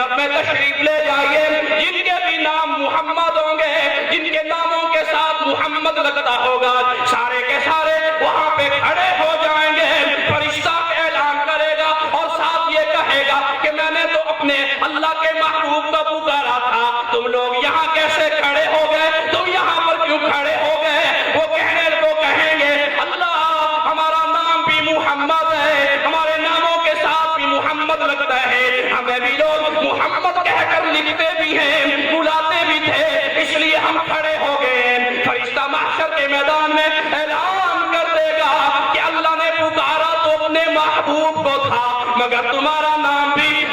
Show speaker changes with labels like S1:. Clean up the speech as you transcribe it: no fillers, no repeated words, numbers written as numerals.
S1: मिहराब में तशरीफ ले जाइए, जिनके भी नाम मोहम्मद होंगे, जिनके नामों के साथ मोहम्मद लगता होगा, सारे के सारे वहां पे खड़े हो जाएंगे। फरिश्ता ऐलान करेगा और साथ ये कहेगा कि मैंने तो अपने अल्लाह के महबूब को पुकारा था, तुम लोग यहाँ कैसे खड़े हो गए, तुम यहाँ पर क्यों खड़े हो गए? वो कहने को कहेंगे अल्लाह हमारा नाम भी मोहम्मद है, हमारे नामों के साथ भी मोहम्मद लगता है, हमें भी लोग मोहम्मद कहकर लिखते भी हैं, बुलाते भी थे, इसलिए हम खड़े हो गए। फरिश्ता महशर के मैदान में ऐलान कर देगा कि अल्लाह ने पुकारा तो अपने महबूब को था, मगर तुम्हारा नाम भी